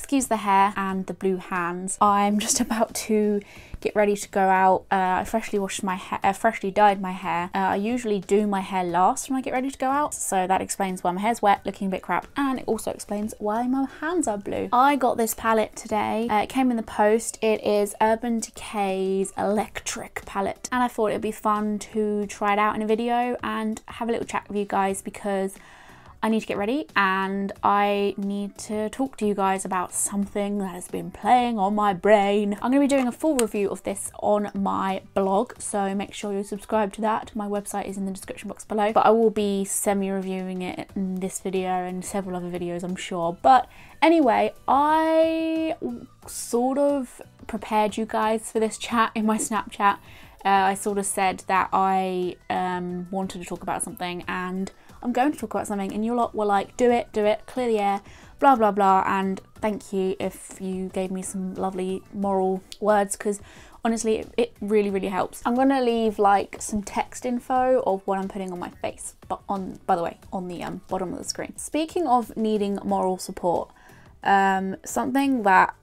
excuse the hair and the blue hands. I'm just about to get ready to go out. I freshly washed my hair, freshly dyed my hair. I usually do my hair last when I get ready to go out, so that explains why my hair's wet, looking a bit crap, and it also explains why my hands are blue. I got this palette today. It came in the post. It is Urban Decay's Electric palette, and I thought it'd be fun to try it out in a video and have a little chat with you guys because I need to get ready and I need to talk to you guys about something that has been playing on my brain. I'm going to be doing a full review of this on my blog, so make sure you subscribe to that. My website is in the description box below, but I will be semi-reviewing it in this video and several other videos, I'm sure. But anyway, I sort of prepared you guys for this chat in my Snapchat. I sort of said that I wanted to talk about something, and I'm going to talk about something, and you lot were like, do it, clear the air, blah blah blah, and thank you if you gave me some lovely moral words, because honestly it really helps. I'm gonna leave like some text info of what I'm putting on my face, but by the way, on the bottom of the screen. Speaking of needing moral support, something about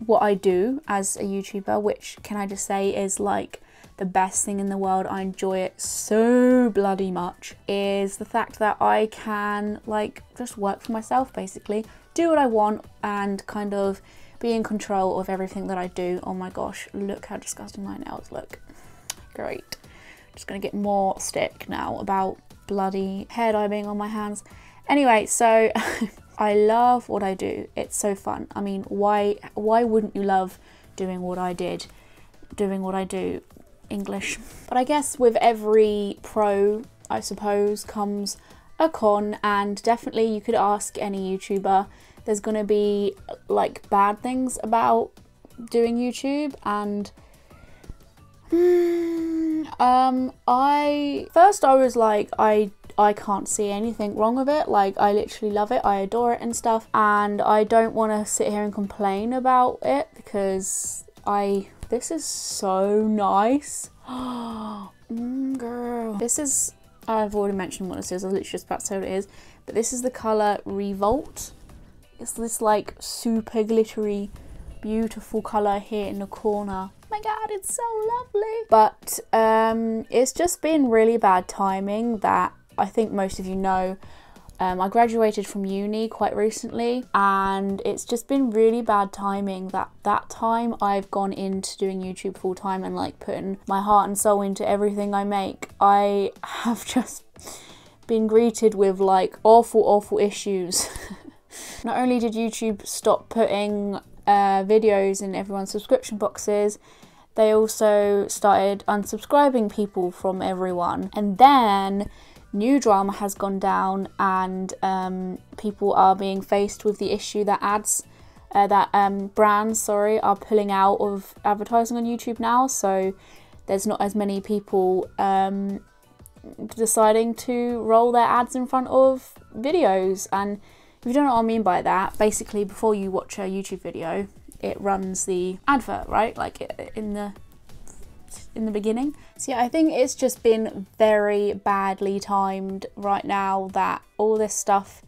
what I do as a YouTuber, which can I just say is like the best thing in the world, I enjoy it so bloody much, is the fact that I can like just work for myself, basically do what I want and kind of be in control of everything that I do. Oh my gosh, look how disgusting my nails look. Great. Just gonna get more stick now about bloody hair dye being on my hands. Anyway, so I love what I do. It's so fun. I mean, why wouldn't you love doing what I do? English. But I guess with every pro, I suppose, comes a con, and definitely you could ask any YouTuber. There's gonna be like bad things about doing YouTube, and I was like, I can't see anything wrong with it. Like, I literally love it, I adore it and stuff, and I don't want to sit here and complain about it because this is so nice. Girl. This is, I've already mentioned what this is, I was literally just about to say what it is, but this is the colour Revolt. It's this like super glittery, beautiful colour here in the corner. Oh my god, it's so lovely. But it's just been really bad timing that I think most of you know. I graduated from uni quite recently, and it's just been really bad timing that time I've gone into doing YouTube full time and like putting my heart and soul into everything I make. I have just been greeted with like awful issues. Not only did YouTube stop putting videos in everyone's subscription boxes, they also started unsubscribing people from everyone, and then new drama has gone down, and people are being faced with the issue that brands are pulling out of advertising on YouTube now, so there's not as many people deciding to roll their ads in front of videos. And if you don't know what I mean by that, basically before you watch a YouTube video, it runs the advert, right? Like in the beginning. So yeah, I think it's just been very badly timed right now that all this stuff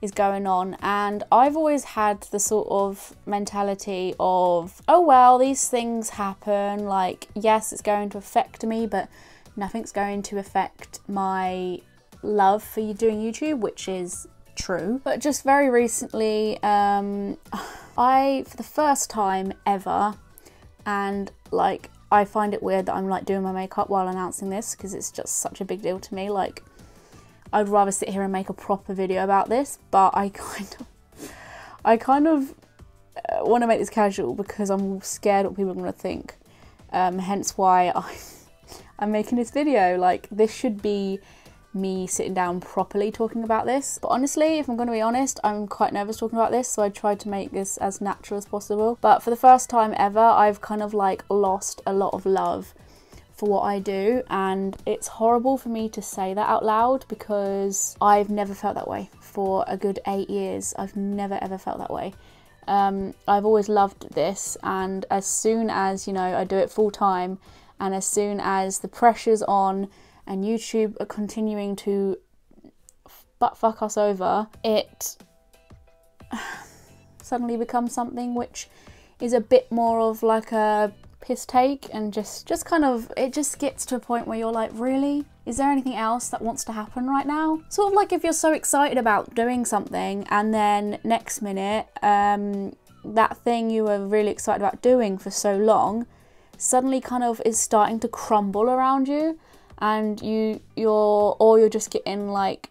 is going on, and I've always had the sort of mentality of, oh well, these things happen, like yes, it's going to affect me, but nothing's going to affect my love for you doing YouTube, which is true. But just very recently, I, for the first time ever, and like I find it weird that I'm like doing my makeup while announcing this because it's just such a big deal to me. Like, I'd rather sit here and make a proper video about this, but I kind of want to make this casual because I'm scared what people are going to think. Hence why I'm making this video. Like, this should be me sitting down properly talking about this. But honestly, if I'm going to be honest, I'm quite nervous talking about this, so I tried to make this as natural as possible. But for the first time ever, I've kind of like lost a lot of love for what I do, and it's horrible for me to say that out loud because I've never felt that way for a good 8 years. I've never ever felt that way. I've always loved this, and as soon as, you know, I do it full time, and as soon as the pressure's on and YouTube are continuing to butt fuck us over, suddenly become something which is a bit more of like a piss take, and just kind of, it just gets to a point where you're like, really? Is there anything else that wants to happen right now? Sort of like if you're so excited about doing something and then next minute, that thing you were really excited about doing for so long suddenly kind of is starting to crumble around you, and you're just getting like,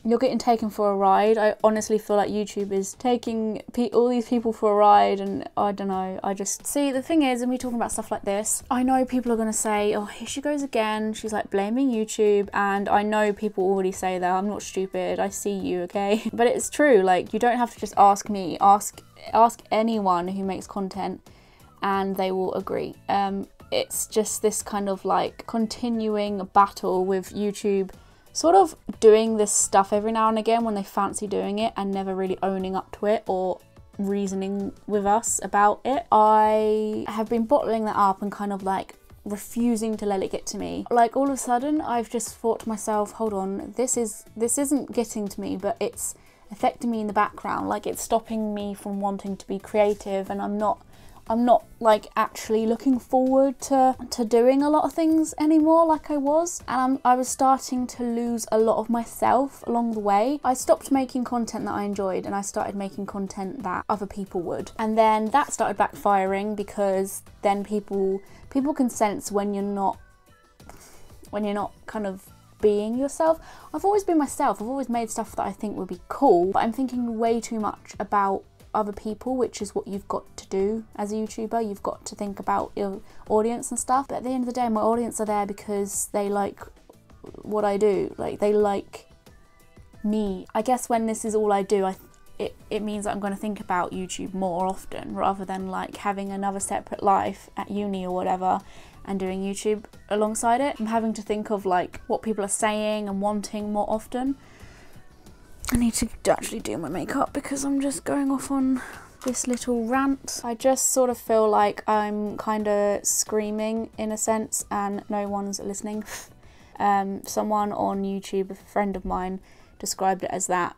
you're getting taken for a ride. I honestly feel like YouTube is taking all these people for a ride, and I don't know, I just... See, the thing is, when we're talking about stuff like this, I know people are going to say, oh, here she goes again, she's like blaming YouTube, and I know people already say that. I'm not stupid, I see you, okay? But it's true, like, you don't have to just ask me, ask anyone who makes content and they will agree. It's just this kind of like continuing battle with YouTube sort of doing this stuff every now and again when they fancy doing it and never really owning up to it or reasoning with us about it. I have been bottling that up and kind of like refusing to let it get to me. Like all of a sudden I've just thought to myself, hold on, this isn't getting to me, but it's affecting me in the background. Like it's stopping me from wanting to be creative, and I'm not like actually looking forward to doing a lot of things anymore like I was, and I was starting to lose a lot of myself along the way. I stopped making content that I enjoyed and I started making content that other people would, and then that started backfiring, because then people can sense when you're not kind of being yourself. I've always been myself, I've always made stuff that I think would be cool, but I'm thinking way too much about other people, which is what you've got to do as a YouTuber. You've got to think about your audience and stuff, but at the end of the day my audience are there because they like what I do, like they like me. I guess when this is all I do, it means that I'm going to think about YouTube more often, rather than like having another separate life at uni or whatever and doing YouTube alongside it. I'm having to think of like what people are saying and wanting more often. I need to actually do my makeup because I'm just going off on this little rant. I just sort of feel like I'm kind of screaming in a sense and no one's listening. Someone on YouTube, a friend of mine, described it as that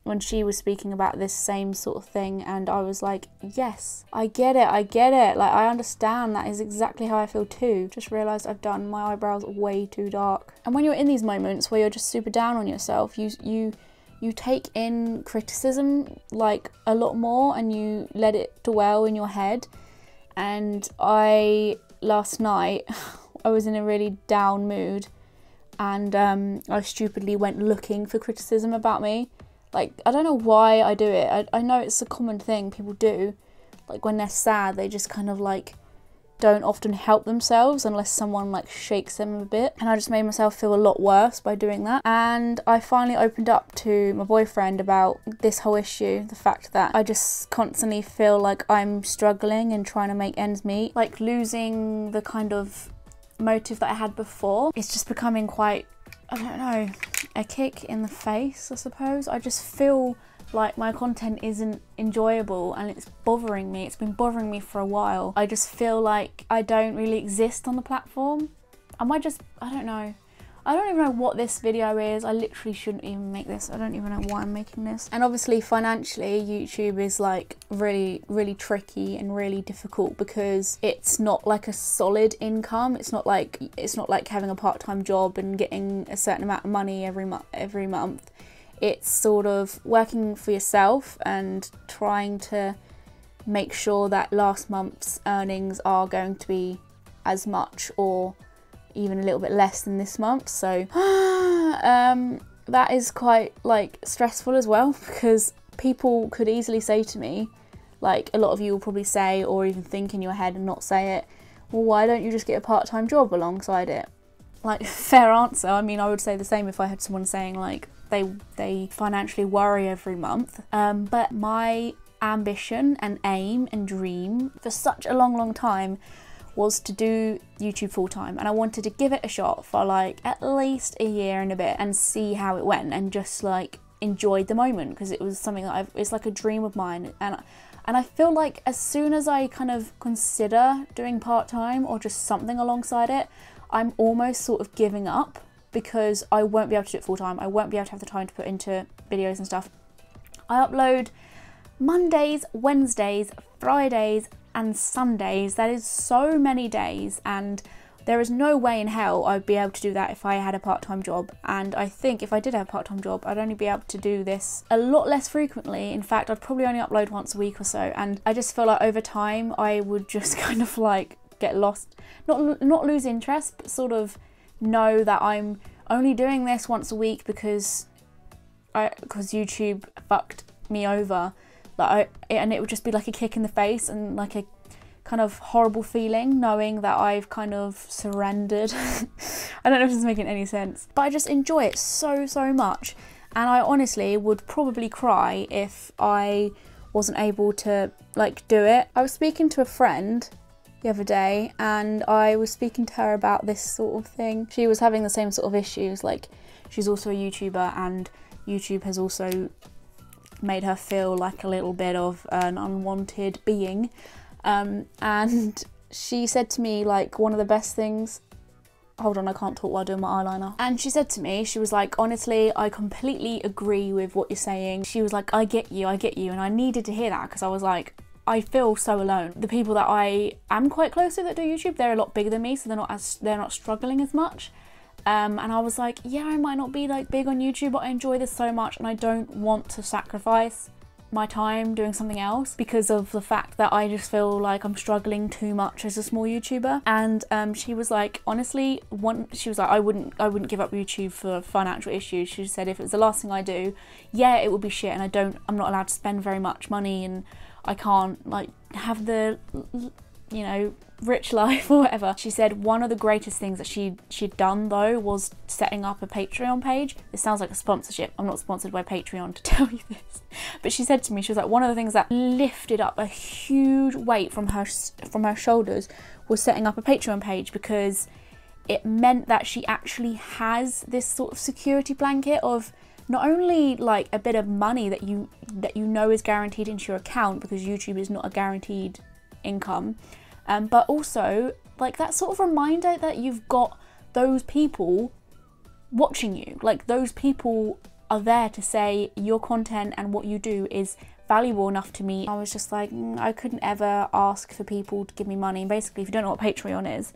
when she was speaking about this same sort of thing, and I was like, yes, I get it, like I understand, that is exactly how I feel too. Just realised I've done my eyebrows way too dark. And when you're in these moments where you're just super down on yourself, you take in criticism like a lot more and you let it dwell in your head. And last night I was in a really down mood, and I stupidly went looking for criticism about me. Like, I don't know why I do it. I know it's a common thing people do. Like, when they're sad, they just kind of, like, don't often help themselves unless someone, like, shakes them a bit. And I just made myself feel a lot worse by doing that. And I finally opened up to my boyfriend about this whole issue. The fact that I just constantly feel like I'm struggling and trying to make ends meet. Like, losing the kind of motive that I had before. It's just becoming quite, I don't know, a kick in the face, I suppose. I just feel like my content isn't enjoyable and it's bothering me. It's been bothering me for a while. I just feel like I don't really exist on the platform. I don't know. I don't even know what this video is. I literally shouldn't even make this. I don't even know why I'm making this. And obviously financially, YouTube is like really, really tricky and really difficult because it's not like a solid income. It's not like having a part-time job and getting a certain amount of money every month. It's sort of working for yourself and trying to make sure that last month's earnings are going to be as much or even a little bit less than this month. So that is quite like stressful as well, because people could easily say to me, like a lot of you will probably say or even think in your head and not say it, well, why don't you just get a part-time job alongside it? Like, fair answer. I mean, I would say the same if I had someone saying like they financially worry every month. But my ambition and aim and dream for such a long time was to do YouTube full-time, and I wanted to give it a shot for like at least a year and a bit and see how it went and just like enjoyed the moment, because it was something that it's like a dream of mine. And I feel like as soon as I kind of consider doing part-time or just something alongside it, I'm almost sort of giving up, because I won't be able to do it full-time. I won't be able to have the time to put into videos and stuff. I upload Mondays, Wednesdays, Fridays and Sundays. That is so many days, and there is no way in hell I'd be able to do that if I had a part-time job. And I think if I did have a part-time job, I'd only be able to do this a lot less frequently. In fact, I'd probably only upload once a week or so. And I just feel like over time, I would just kind of like get lost, not lose interest, but sort of know that I'm only doing this once a week because YouTube fucked me over. And it would just be like a kick in the face and like a kind of horrible feeling knowing that I've kind of surrendered. I don't know if this is making any sense, but I just enjoy it so much, and I honestly would probably cry if I wasn't able to like do it. I was speaking to a friend the other day and I was speaking to her about this sort of thing. She was having the same sort of issues, like she's also a YouTuber and YouTube has also made her feel like a little bit of an unwanted being. And she said to me, like, one of the best things, hold on, I can't talk while doing my eyeliner. And she said to me, she was like, honestly, I completely agree with what you're saying. She was like, I get you. And I needed to hear that because I was like, I feel so alone. The people that I am quite close to that do YouTube, they're a lot bigger than me, so they're not struggling as much. And I was like, yeah, I might not be like big on YouTube, but I enjoy this so much and I don't want to sacrifice my time doing something else because of the fact that I just feel like I'm struggling too much as a small YouTuber. And she was like, honestly, she was like, I wouldn't give up YouTube for financial issues. She said if it was the last thing I do, yeah, it would be shit, and I'm not allowed to spend very much money, and I can't like have the, you know, rich life or whatever. She said one of the greatest things that she'd done though was setting up a Patreon page. This sounds like a sponsorship. I'm not sponsored by Patreon to tell you this, but she said to me, she was like, one of the things that lifted up a huge weight from her shoulders was setting up a Patreon page, because it meant that she actually has this sort of security blanket of not only like a bit of money that you know is guaranteed into your account, because YouTube is not a guaranteed income, but also like that sort of reminder that you've got those people watching you. Like those people are there to say your content and what you do is valuable enough to me. I was just like, I couldn't ever ask for people to give me money. And basically, if you don't know what Patreon is,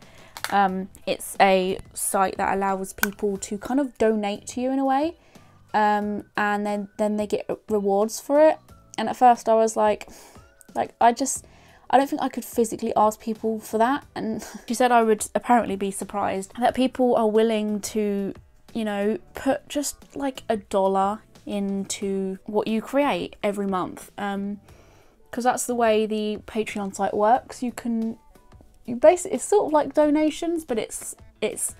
it's a site that allows people to kind of donate to you in a way, and then they get rewards for it. And at first I was like I don't think I could physically ask people for that. And she said I would apparently be surprised that people are willing to, you know, put just like $1 into what you create every month. Because that's the way the Patreon site works. You basically, it's sort of like donations, but it's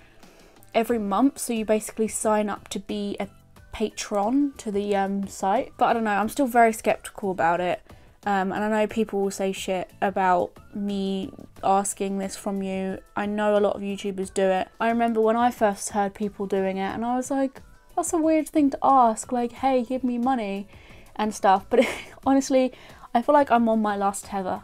every month. So you basically sign up to be a patron to the site. But I don't know, I'm still very skeptical about it. And I know people will say shit about me asking this from you. I know a lot of YouTubers do it. I remember when I first heard people doing it and I was like, that's a weird thing to ask, like, hey, give me money and stuff. But honestly, I feel like I'm on my last tether.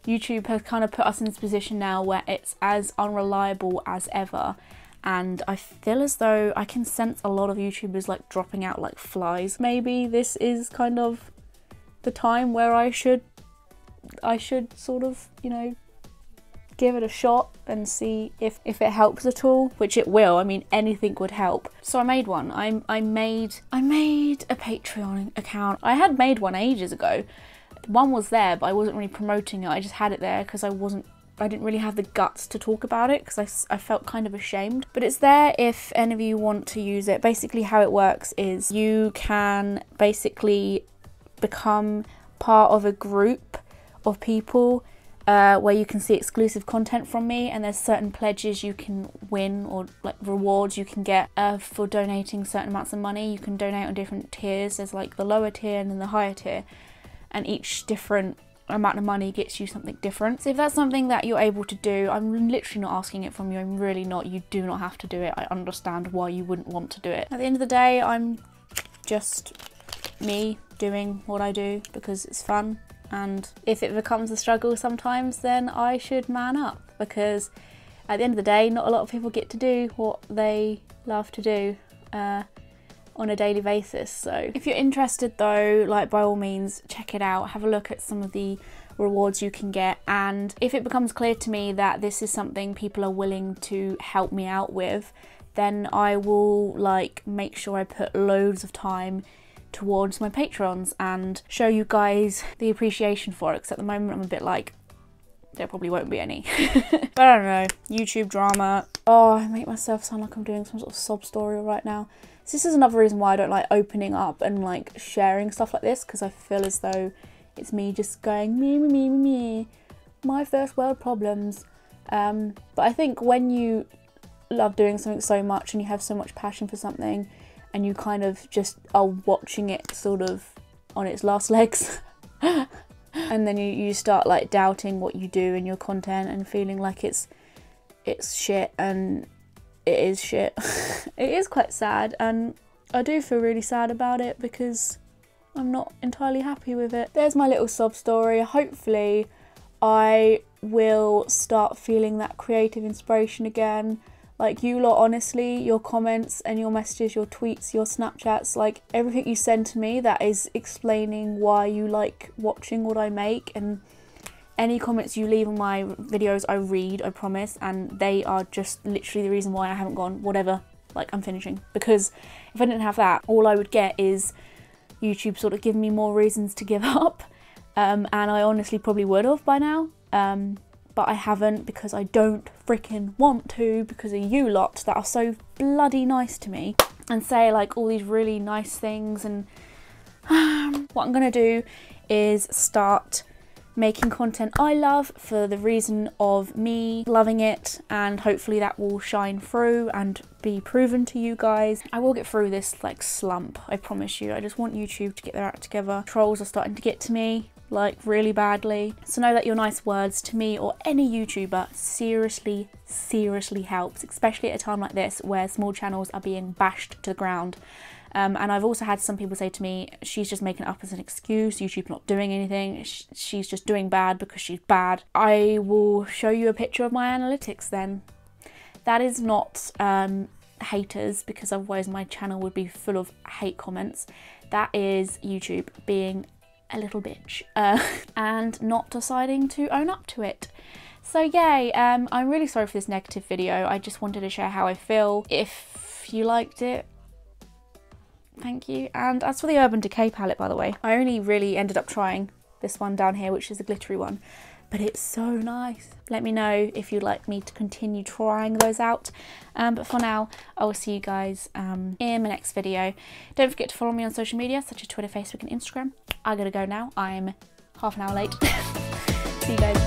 YouTube has kind of put us in this position now where it's as unreliable as ever. And I feel as though I can sense a lot of YouTubers like dropping out like flies. Maybe this is kind of the time where I should sort of, you know, give it a shot and see if it helps at all, which it will. I mean, anything would help. So I made one. I made a Patreon account. I had made one ages ago. One was there, but I wasn't really promoting it. I just had it there because I didn't really have the guts to talk about it because I felt kind of ashamed. But it's there if any of you want to use it. Basically how it works is you can basically become part of a group of people where you can see exclusive content from me, and there's certain pledges you can win or like rewards you can get for donating certain amounts of money. You can donate on different tiers. There's like the lower tier and then the higher tier, and each different amount of money gets you something different. So if that's something that you're able to do, I'm literally not asking it from you. I'm really not. You do not have to do it. I understand why you wouldn't want to do it. At the end of the day, I'm just me doing what I do because it's fun, and if it becomes a struggle sometimes, then I should man up, because at the end of the day, not a lot of people get to do what they love to do on a daily basis. So if you're interested though, like by all means check it out, have a look at some of the rewards you can get, and if it becomes clear to me that this is something people are willing to help me out with, then I will like make sure I put loads of time towards my patrons and show you guys the appreciation for it, because at the moment I'm a bit like, there probably won't be any. But I don't know, YouTube drama. Oh, I make myself sound like I'm doing some sort of sob story right now. So this is another reason why I don't like opening up and like sharing stuff like this, because I feel as though it's me just going me, my first world problems. But I think when you love doing something so much and you have so much passion for something and you kind of just are watching it sort of on its last legs and then you start like doubting what you do in your content and feeling like it's shit, and it is shit. It is quite sad, and I do feel really sad about it because I'm not entirely happy with it. There's my little sob story. Hopefully I will start feeling that creative inspiration again. Like you lot, honestly, your comments and your messages, your tweets, your Snapchats, like everything you send to me that is explaining why you like watching what I make, and any comments you leave on my videos I read, I promise, and they are just literally the reason why I haven't gone, whatever, like I'm finishing. Because if I didn't have that, all I would get is YouTube sort of giving me more reasons to give up, and I honestly probably would have by now, but I haven't because I don't freaking want to, because of you lot that are so bloody nice to me and say like all these really nice things. And what I'm gonna do is start making content I love for the reason of me loving it, and hopefully that will shine through and be proven to you guys. I will get through this like slump, I promise you. I just want YouTube to get their act together. Trolls are starting to get to me like really badly, so know that your nice words to me or any YouTuber seriously helps, especially at a time like this where small channels are being bashed to the ground. And I've also had some people say to me, she's just making it up as an excuse, YouTube's not doing anything, she's just doing bad because she's bad. I will show you a picture of my analytics then. That is not haters, because otherwise my channel would be full of hate comments. That is YouTube being a little bitch and not deciding to own up to it. So yay, I'm really sorry for this negative video. I just wanted to share how I feel. If you liked it, thank you. And as for the Urban Decay palette, by the way, I only really ended up trying this one down here, which is a glittery one, but it's so nice. Let me know if you'd like me to continue trying those out. But for now, I will see you guys in my next video. Don't forget to follow me on social media, such as Twitter, Facebook and Instagram. I gotta go now. I'm half an hour late. See you guys.